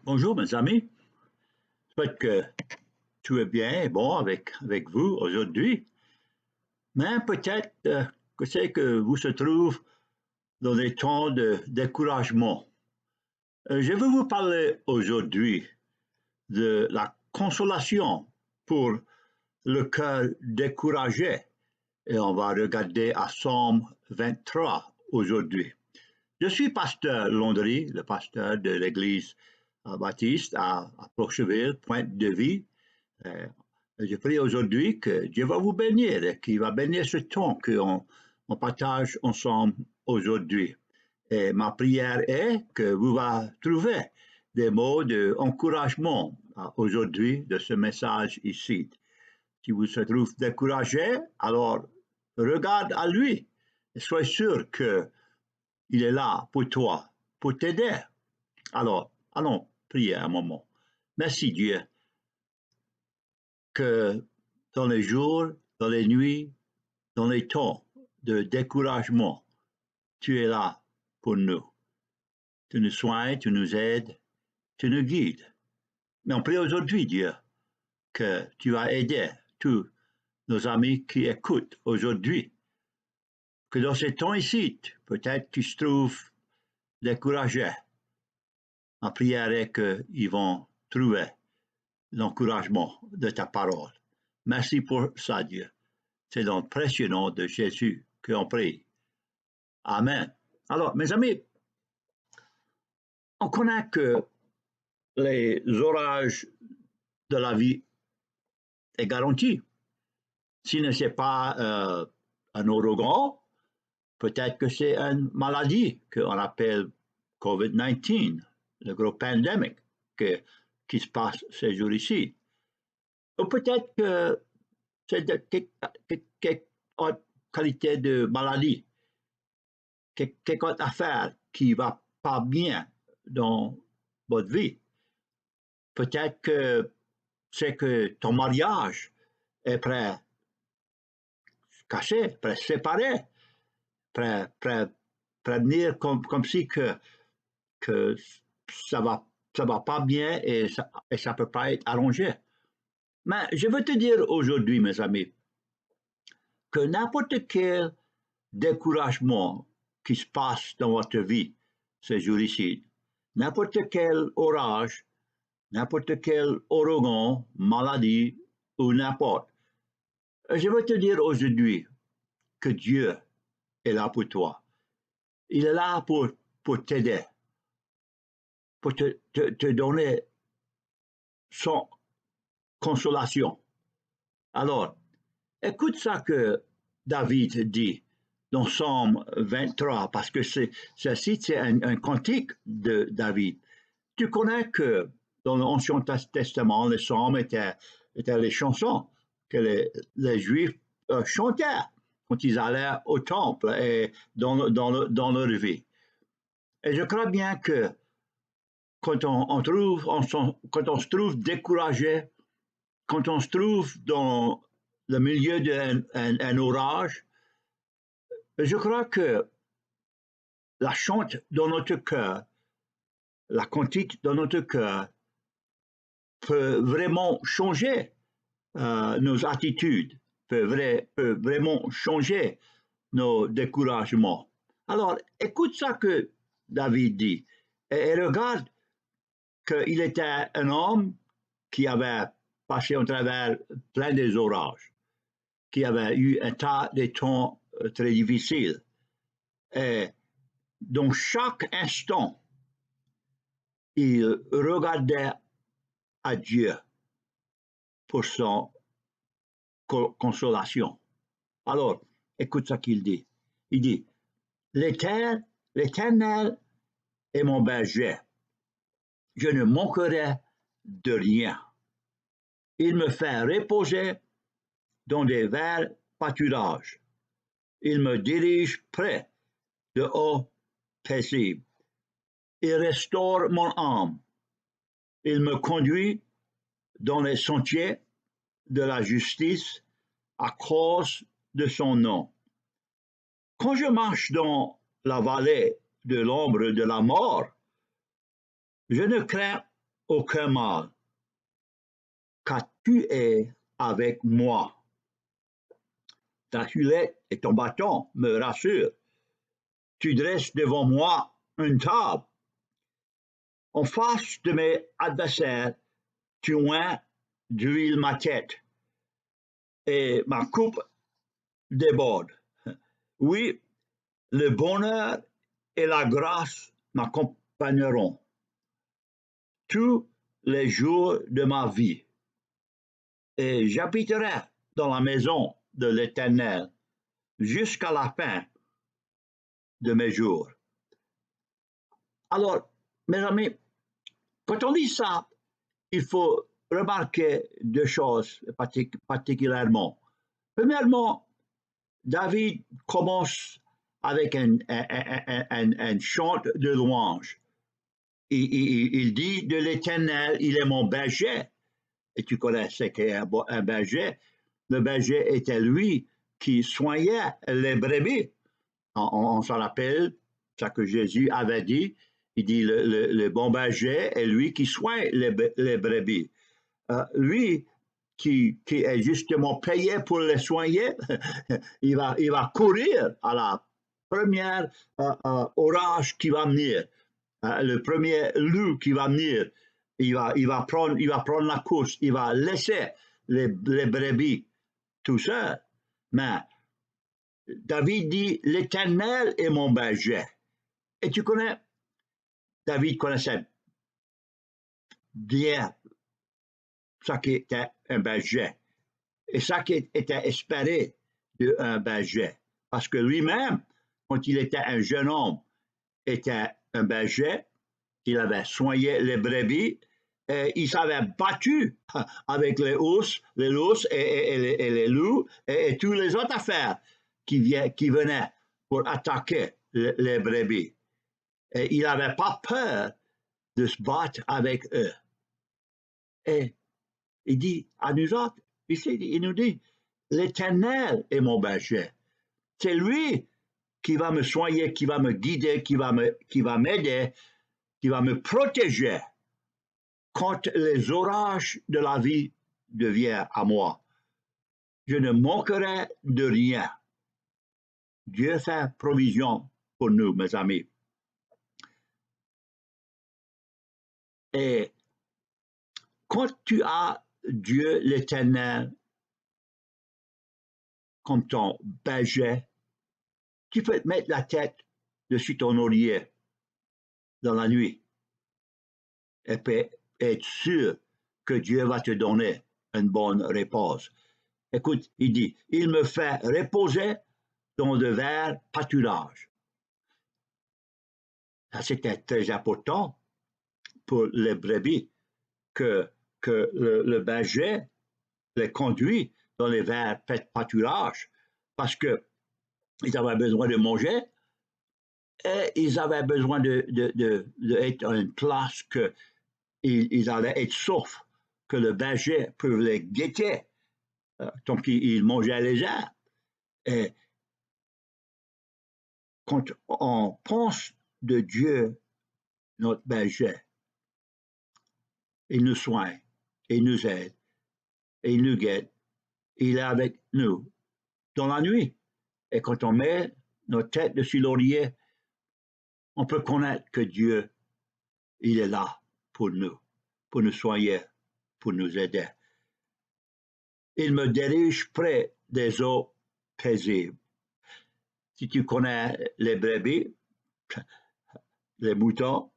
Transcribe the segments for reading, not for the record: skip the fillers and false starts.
Bonjour mes amis, j'espère que tout est bien et bon avec vous aujourd'hui, mais peut-être que c'est que vous se trouvez dans des temps de découragement. Je veux vous parler aujourd'hui de la consolation pour le cœur découragé et on va regarder à Somme 23 aujourd'hui. Je suis pasteur Landry, le pasteur de l'église baptiste à Procheville, Pointe-de-Vie. Euh, je prie aujourd'hui que Dieu va vous bénir et qu'il va bénir ce temps qu'on partage ensemble aujourd'hui. Et ma prière est que vous va trouver des mots d'encouragement aujourd'hui de ce message ici. Si vous se trouvez découragé, alors regarde à lui et sois sûr qu'il est là pour toi, pour t'aider. Alors, allons prier un moment. Merci Dieu que dans les jours, dans les nuits, dans les temps de découragement, tu es là pour nous. Tu nous soignes, tu nous aides, tu nous guides. Mais on prie aujourd'hui, Dieu, que tu vas aider tous nos amis qui écoutent aujourd'hui, que dans ces temps ici, peut-être tu te trouves découragé. Ma prière est qu'ils vont trouver l'encouragement de ta parole. Merci pour ça, Dieu. C'est dans le précieux nom de Jésus qu'on prie. Amen. Alors, mes amis, on connaît que les orages de la vie est garanti. Si ce n'est pas un ouragan, peut-être que c'est une maladie qu'on appelle COVID-19, le gros pandémie qui se passe ces jours-ci. Ou peut-être que c'est quelque autre qualité de maladie, quelque autre affaire qui ne va pas bien dans votre vie. Peut-être que c'est que ton mariage est prêt caché, prêt séparé, prêt venir comme si que ça va pas bien et ça peut pas être arrangé. Mais je veux te dire aujourd'hui, mes amis, que n'importe quel découragement qui se passe dans votre vie ces jours-ci, n'importe quel orage, n'importe quel ouragan, maladie ou n'importe, je veux te dire aujourd'hui que Dieu est là pour toi. Il est là pour t'aider, pour te donner son consolation. Alors, écoute ça que David dit dans Psaume 23, parce que ceci, c'est un cantique de David. Tu connais que dans l'Ancien Testament, les psaumes étaient les chansons que les Juifs chantaient quand ils allaient au temple et dans leur vie. Et je crois bien que quand quand on se trouve découragé, quand on se trouve dans le milieu d'un orage, je crois que la chante dans notre cœur, la cantique dans notre cœur peut vraiment changer nos attitudes, peut vraiment changer nos découragements. Alors, écoute ça que David dit et regarde qu'il était un homme qui avait passé au travers plein des orages, qui avait eu un tas de temps très difficiles. Et dans chaque instant, il regardait à Dieu pour son consolation. Alors, écoute ce qu'il dit. Il dit, l'Éternel est mon berger. Je ne manquerai de rien. Il me fait reposer dans des verts pâturages. Il me dirige près de eaux paisibles. Il restaure mon âme. Il me conduit dans les sentiers de la justice à cause de son nom. Quand je marche dans la vallée de l'ombre de la mort, je ne crains aucun mal, car tu es avec moi. Ta hulette et ton bâton me rassurent. Tu dresses devant moi une table. En face de mes adversaires, tu oins d'huile ma tête et ma coupe déborde. Oui, le bonheur et la grâce m'accompagneront tous les jours de ma vie, et j'habiterai dans la maison de l'Éternel jusqu'à la fin de mes jours. Alors, mes amis, quand on lit ça, il faut remarquer deux choses particulièrement. Premièrement, David commence avec un chant de louange. Il dit de l'Éternel, il est mon berger. Et tu connais ce qu'est un berger. Le berger était lui qui soignait les brebis. On s'en rappelle, ça que Jésus avait dit. Il dit le bon berger est lui qui soigne les brebis. Lui qui est justement payé pour les soigner, il va courir à la première orage qui va venir, le premier loup qui va venir. Il va prendre la course, il va laisser les brebis tout seul. Mais David dit, l'Éternel est mon berger. Et tu connais, David connaissait bien ça qui était un berger et ça qui était espéré d'un berger. Parce que lui-même, quand il était un jeune homme, était un berger, il avait soigné les brebis, et il s'avait battu avec les ours et les loups et toutes les autres affaires qui venaient pour attaquer les brebis. Et il n'avait pas peur de se battre avec eux. Et il dit à nous autres, ici, il nous dit, l'Éternel est mon berger. C'est lui qui va me soigner, qui va me guider, qui va m'aider, qui va me protéger quand les orages de la vie deviennent à moi. Je ne manquerai de rien. Dieu fait provision pour nous, mes amis. Et quand tu as Dieu l'Éternel comme ton berger, tu peux te mettre la tête dessus ton oreiller dans la nuit et puis être sûr que Dieu va te donner une bonne réponse. Écoute, il dit, il me fait reposer dans de verts pâturages. Ça, c'était très important pour les brebis que le berger les conduit dans les verts pâturages parce qu'ils avaient besoin de manger et ils avaient besoin d'être à une place que ils allaient être saufs, que le berger peut les guetter. Donc, ils mangeaient les herbes. Et quand on pense de Dieu, notre berger, il nous soigne, il nous aide, et il nous guette. Il est avec nous dans la nuit. Et quand on met notre tête dessus l'oreiller, on peut connaître que Dieu, il est là pour nous soigner, pour nous aider. Il me dirige près des eaux paisibles. Si tu connais les brebis, les moutons,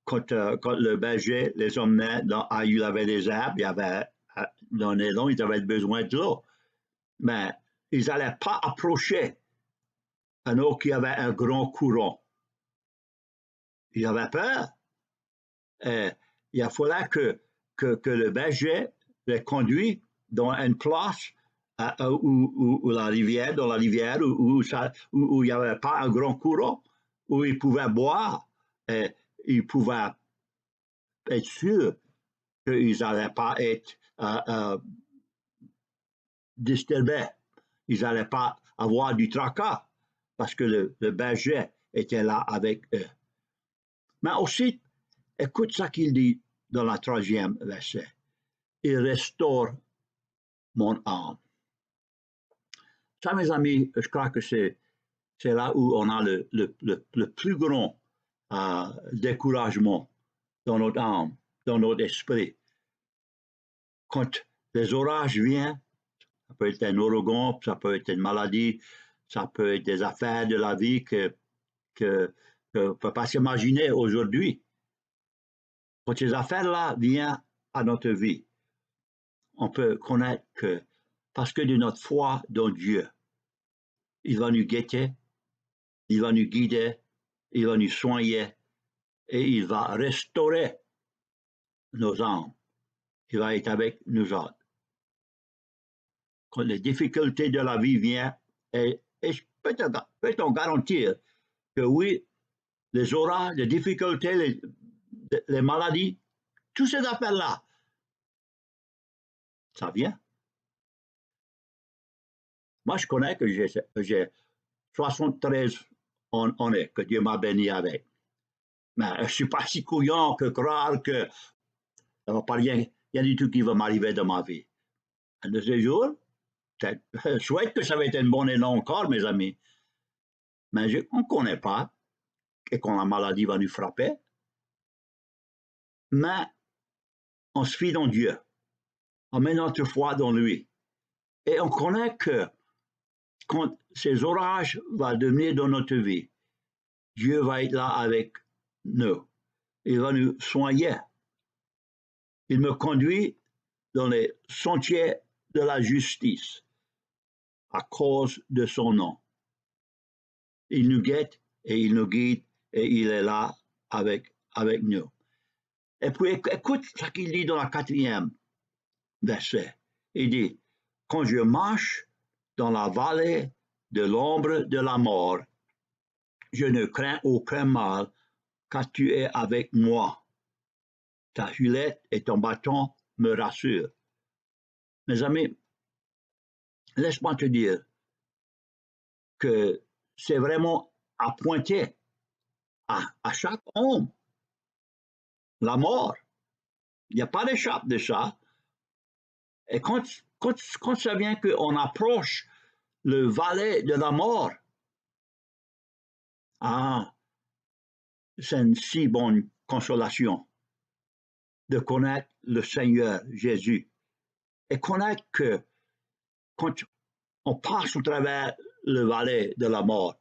quand le berger les emmenait il y avait des arbres, il y avait dans les longs, ils avaient besoin de l'eau. Mais ils n'allaient pas approcher un eau qui avait un grand courant. Ils avaient peur. Et il fallait que le berger les conduise dans une place où la rivière, dans la rivière, où il n'y avait pas un grand courant, où ils pouvaient boire, et ils pouvaient être sûrs qu'ils n'allaient pas être disturbés, ils n'allaient pas avoir du tracas, parce que le berger était là avec eux. Mais aussi, écoute ce qu'il dit, dans la 3e verset. Il restaure mon âme. Ça, mes amis, je crois que c'est là où on a le plus grand découragement dans notre âme, dans notre esprit. Quand les orages viennent, ça peut être un ouragan, ça peut être une maladie, ça peut être des affaires de la vie que ne peut pas s'imaginer aujourd'hui. Quand ces affaires-là viennent à notre vie, on peut connaître que parce que de notre foi dans Dieu, il va nous guetter, il va nous guider, il va nous soigner et il va restaurer nos âmes. Il va être avec nous autres. Quand les difficultés de la vie viennent, et je peux te garantir que oui, les orages, les difficultés, les maladies, toutes ces affaires-là, ça vient. Moi, je connais que j'ai 73 années que Dieu m'a béni avec. Mais je ne suis pas si couillon que croire que ça va pas rien du tout qui va m'arriver dans ma vie. Un de ces jours, je souhaite que ça va être une bonne année encore, mes amis. Mais on ne connaît pas et quand la maladie va nous frapper. Mais on se fie dans Dieu. On met notre foi dans lui. Et on connaît que quand ces orages vont devenir dans notre vie, Dieu va être là avec nous. Il va nous soigner. Il me conduit dans les sentiers de la justice à cause de son nom. Il nous guette et il nous guide et il est là avec nous. Et puis écoute ce qu'il dit dans la 4e verset. Il dit, quand je marche dans la vallée de l'ombre de la mort, je ne crains aucun mal, car tu es avec moi. Ta hulette et ton bâton me rassurent. Mes amis, laisse-moi te dire que c'est vraiment à pointer à chaque homme la mort. Il n'y a pas d'échappe de ça. Et quand ça vient qu'on approche le valet de la mort, c'est une si bonne consolation de connaître le Seigneur Jésus et connaître que quand on passe au travers le valet de la mort,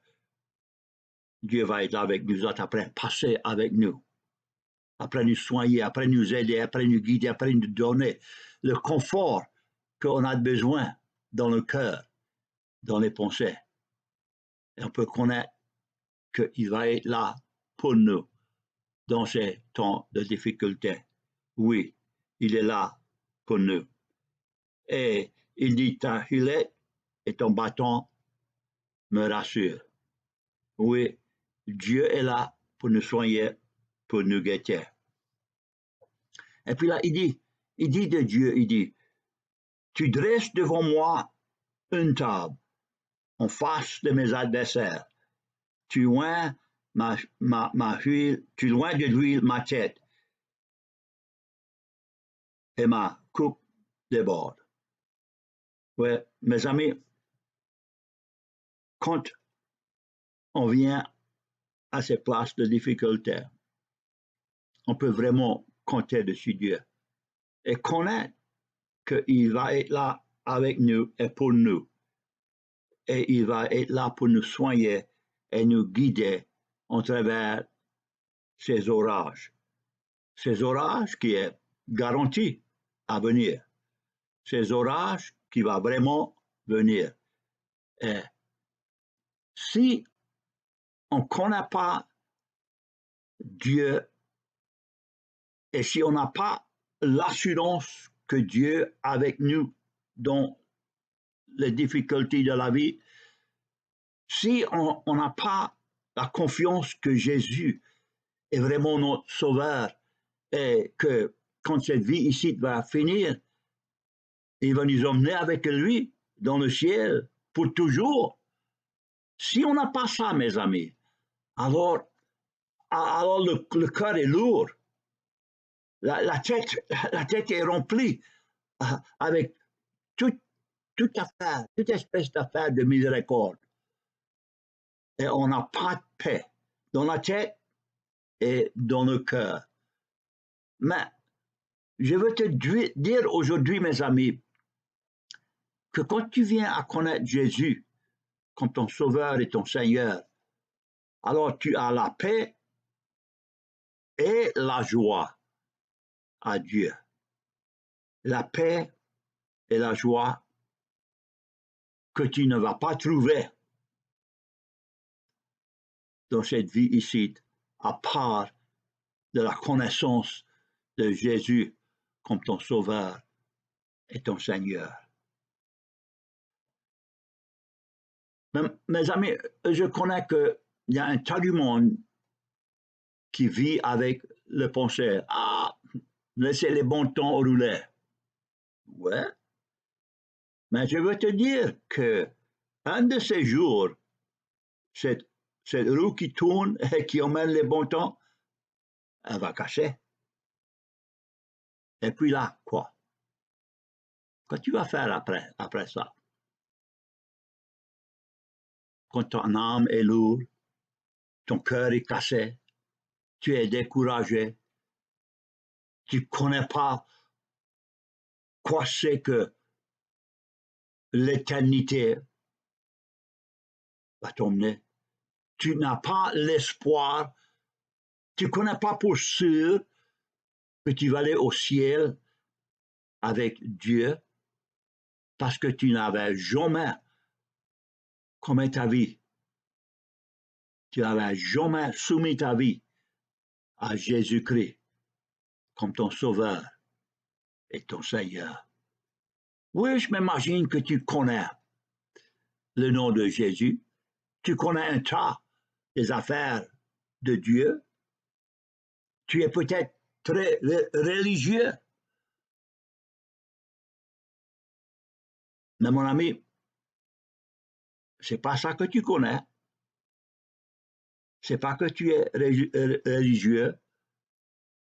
Dieu va être là avec nous autres après, passer avec nous, après nous soigner, après nous aider, après nous guider, après nous donner le confort qu'on a besoin dans le cœur, dans les pensées. Et on peut connaître qu'il va être là pour nous dans ces temps de difficulté. Oui, il est là pour nous. Et il dit, ta hulette et ton bâton me rassurent. Oui, Dieu est là pour nous soigner, pour nous guetter. Et puis là, il dit de Dieu, il dit, tu dresses devant moi une table en face de mes adversaires. Tu loins tu loin de l'huile ma tête et ma coupe déborde. Ouais, mes amis, quand on vient à ces places de difficulté, on peut vraiment compter dessus Dieu et connaître qu'il va être là avec nous et pour nous. Et il va être là pour nous soigner et nous guider en travers ces orages. Ces orages qui est garanti à venir. Ces orages qui va vraiment venir. Et si on ne connaît pas Dieu et si on n'a pas l'assurance que Dieu est avec nous dans les difficultés de la vie, si on n'a pas la confiance que Jésus est vraiment notre sauveur et que quand cette vie ici va finir, il va nous emmener avec lui dans le ciel pour toujours. Si on n'a pas ça, mes amis, alors le cœur est lourd. La tête est remplie avec toute, toute espèce d'affaire de miséricorde. Et on n'a pas de paix dans la tête et dans le cœur. Mais je veux te dire aujourd'hui, mes amis, que quand tu viens à connaître Jésus comme ton Sauveur et ton Seigneur, alors tu as la paix et la joie à Dieu. La paix et la joie que tu ne vas pas trouver dans cette vie ici, à part de la connaissance de Jésus comme ton Sauveur et ton Seigneur. Mes amis, je connais qu'il y a un tas du monde qui vit avec le pensée, ah, laissez les bons temps rouler. Ouais, mais je veux te dire que un de ces jours, cette roue qui tourne et qui emmène les bons temps, elle va casser. Et puis là, quoi? Qu'est-ce que tu vas faire après ça? Quand ton âme est lourde, ton cœur est cassé, tu es découragé, tu ne connais pas quoi c'est que l'éternité va t'emmener. Tu n'as pas l'espoir, tu ne connais pas pour sûr que tu vas aller au ciel avec Dieu parce que tu n'avais jamais commis ta vie. Tu n'avais jamais soumis ta vie à Jésus-Christ comme ton Sauveur et ton Seigneur. Oui, je m'imagine que tu connais le nom de Jésus, tu connais un tas des affaires de Dieu, tu es peut-être très religieux, mais mon ami, c'est pas ça que tu connais, c'est pas que tu es religieux,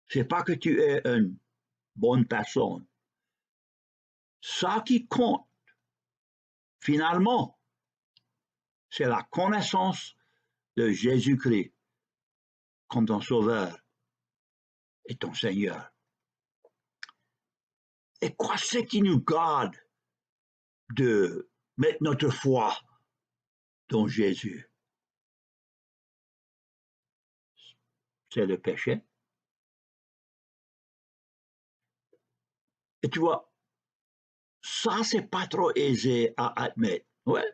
c'est pas que tu es une bonne personne. Ça qui compte, finalement, c'est la connaissance de Jésus-Christ comme ton Sauveur et ton Seigneur. Et quoi c'est qui nous garde de mettre notre foi dans Jésus? C'est le péché. Et tu vois, ça, c'est pas trop aisé à admettre. Ouais.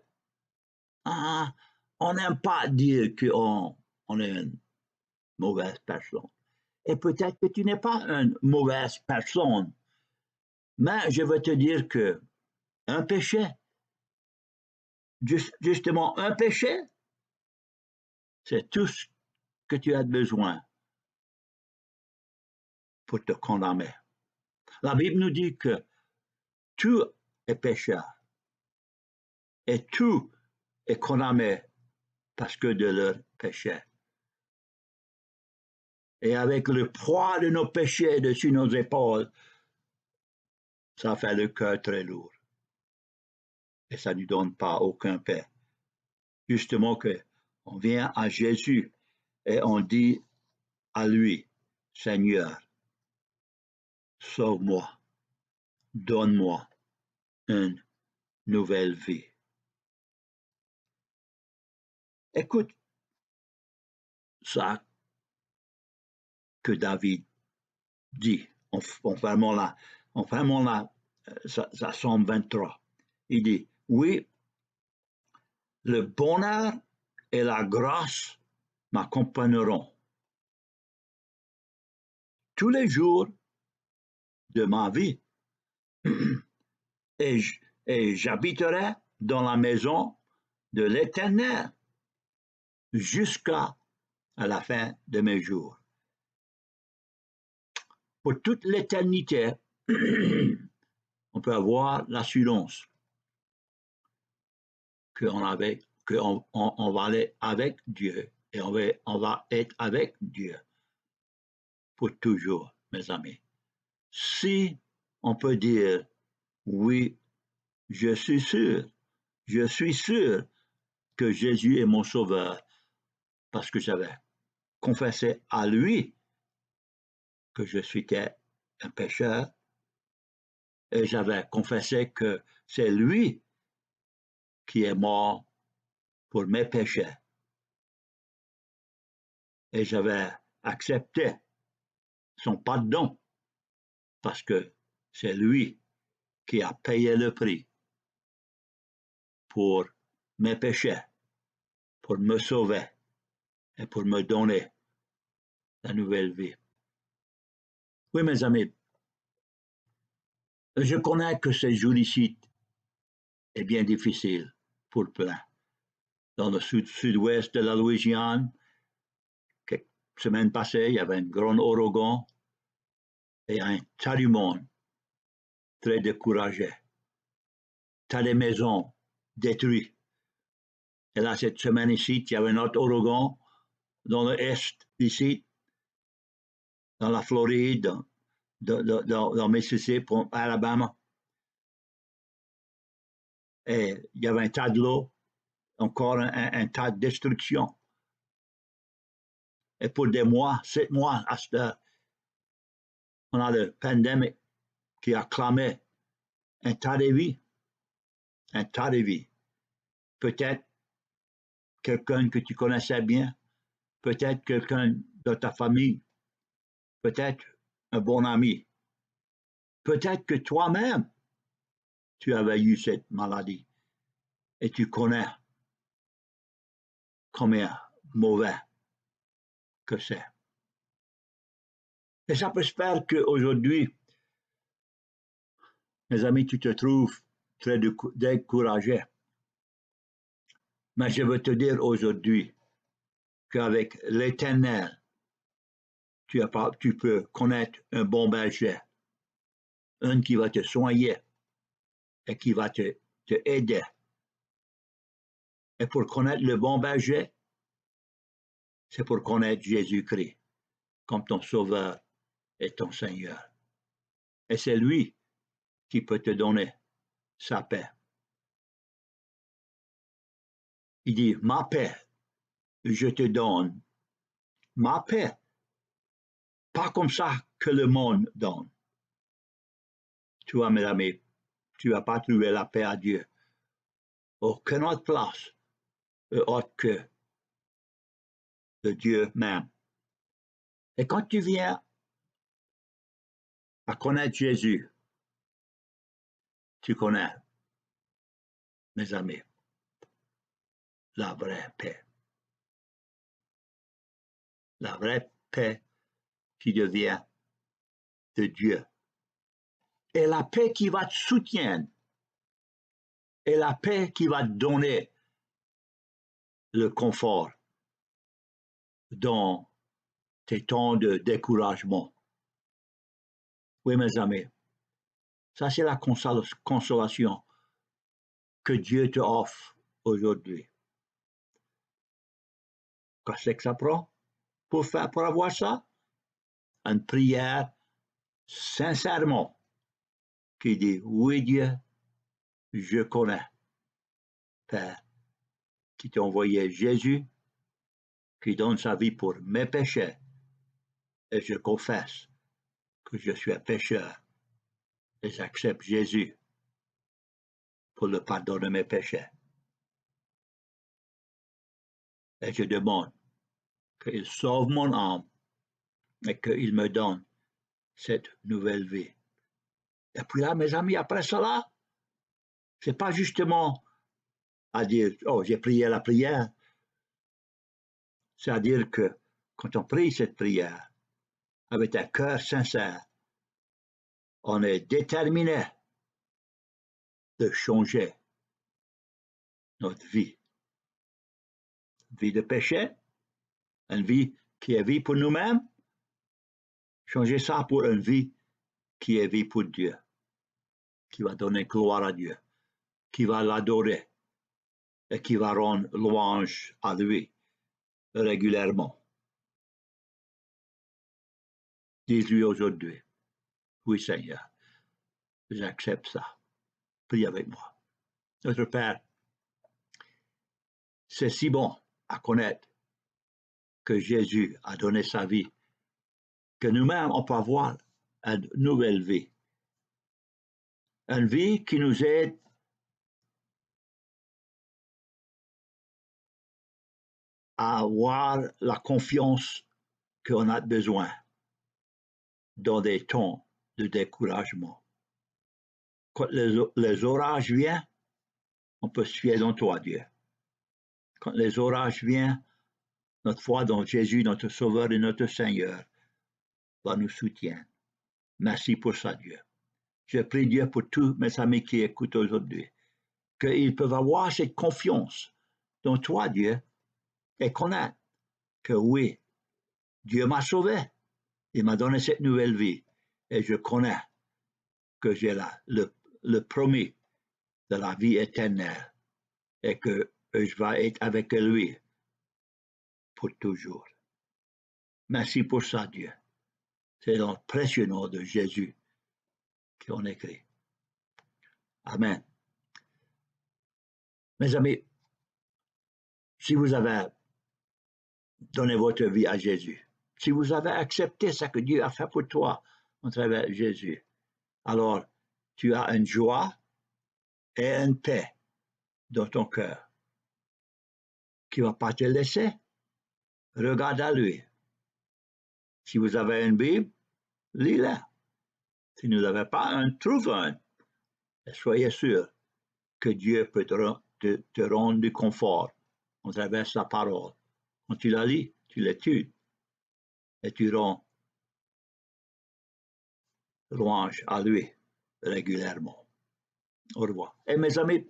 Ah, on n'aime pas dire qu'on est une mauvaise personne. Et peut-être que tu n'es pas une mauvaise personne, mais je veux te dire que un péché, justement un péché, c'est tout ce que tu as besoin pour te condamner. La Bible nous dit que tout est pécheur et tout est condamné parce que de leur péché. Et avec le poids de nos péchés dessus nos épaules, ça fait le cœur très lourd. Et ça ne nous donne pas aucun paix. Justement que on vient à Jésus et on dit à lui, Seigneur, sauve-moi, donne-moi une nouvelle vie. Écoute ça que David dit, on fermons là, ça Somme 23. Il dit, oui, le bonheur et la grâce m'accompagneront tous les jours de ma vie et j'habiterai dans la maison de l'Éternel jusqu'à la fin de mes jours. Pour toute l'éternité, on peut avoir l'assurance qu'on va aller avec Dieu et on va être avec Dieu pour toujours. mes amis. Si on peut dire, oui, je suis sûr que Jésus est mon sauveur, parce que j'avais confessé à lui que je suis un pécheur, et j'avais confessé que c'est lui qui est mort pour mes péchés. Et j'avais accepté son pardon parce que c'est lui qui a payé le prix pour mes péchés, pour me sauver et pour me donner la nouvelle vie. Oui, mes amis, je connais que ce jour-ci est bien difficile pour plein. Dans le sud-ouest de la Louisiane, quelques semaines passées, il y avait un grand ouragan et un tas du monde très découragé. Tas de maisons détruites. Et là, cette semaine ici, il y avait un autre ouragan dans l'est ici, dans la Floride, dans Mississippi, Alabama. Et il y avait un tas de l'eau, encore un tas de destruction. Et pour des mois, 7 mois, on a la pandémie qui a clamé un tas de vie. Un tas de vie. Peut-être quelqu'un que tu connaissais bien, peut-être quelqu'un de ta famille, peut-être un bon ami, peut-être que toi-même, tu avais eu cette maladie et tu connais combien mauvais que c'est. Et ça peut se faire qu'aujourd'hui, mes amis, tu te trouves très découragé. Mais je veux te dire aujourd'hui qu'avec l'Éternel, tu peux connaître un bon berger, un qui va te soigner et qui va te aider. Et pour connaître le bon berger, c'est pour connaître Jésus-Christ comme ton Sauveur et ton Seigneur. Et c'est lui qui peut te donner sa paix. Il dit, ma paix, je te donne. Ma paix, pas comme ça que le monde donne. Tu vois, mes amis, tu vas pas trouver la paix à Dieu. Aucune autre place autre que de Dieu même. Et quand tu viens à connaître Jésus, tu connais, mes amis, la vraie paix. La vraie paix qui devient de Dieu. Et la paix qui va te soutenir. Et la paix qui va te donner le confort dans tes temps de découragement. Oui, mes amis, ça c'est la consolation que Dieu te offre aujourd'hui. Qu'est-ce que ça prend pour avoir ça? Une prière sincèrement qui dit, oui Dieu, je connais, Père, qui t'a envoyé Jésus, qui donne sa vie pour mes péchés, et je confesse que je suis un pécheur, et j'accepte Jésus pour le pardon de mes péchés. Et je demande qu'il sauve mon âme et qu'il me donne cette nouvelle vie. Et puis là, mes amis, après cela, c'est pas justement à dire, oh, j'ai prié la prière. C'est-à-dire que quand on prie cette prière avec un cœur sincère, on est déterminé de changer notre vie. Vie de péché, une vie qui est vie pour nous-mêmes, changer ça pour une vie qui est vie pour Dieu, qui va donner gloire à Dieu, qui va l'adorer et qui va rendre louange à lui régulièrement. Dis-lui aujourd'hui, oui Seigneur, j'accepte ça. Prie avec moi. Notre Père, c'est si bon à connaître que Jésus a donné sa vie, que nous-mêmes, on peut avoir une nouvelle vie. Une vie qui nous aide à avoir la confiance qu'on a besoin dans des temps de découragement. Quand les orages viennent, on peut se fier dans toi, Dieu. Quand les orages viennent, notre foi dans Jésus, notre Sauveur et notre Seigneur, va nous soutenir. Merci pour ça, Dieu. Je prie Dieu pour tous mes amis qui écoutent aujourd'hui, qu'ils peuvent avoir cette confiance dans toi, Dieu, et connaître que oui, Dieu m'a sauvé, il m'a donné cette nouvelle vie, et je connais que j'ai le promis de la vie éternelle, et que je vais être avec lui pour toujours. Merci pour ça, Dieu. C'est dans le précieux nom de Jésus qu'on écrit. Amen. Mes amis, si vous avez donné votre vie à Jésus, si vous avez accepté ce que Dieu a fait pour toi à travers Jésus, alors tu as une joie et une paix dans ton cœur qui ne va pas te laisser. Regarde à lui. Si vous avez une Bible, lis-la. Si vous n'avez pas un, trouve un. Et soyez sûr que Dieu peut te rendre du confort à travers sa parole. Quand tu la lis, tu l'études et tu rends louange à lui régulièrement. Au revoir. Et mes amis,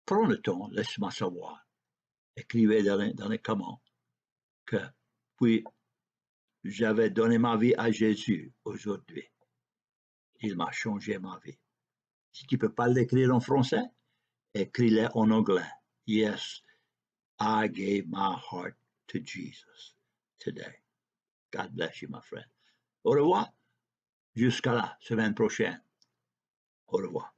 prends le temps, laisse-moi savoir. Écrivez dans les commentaires que puis j'avais donné ma vie à Jésus aujourd'hui. Il m'a changé ma vie. Si tu ne peux pas l'écrire en français, écris-le en anglais. Yes, I gave my heart to Jesus today. God bless you, my friend. Au revoir. Jusqu'à la semaine prochaine. Au revoir.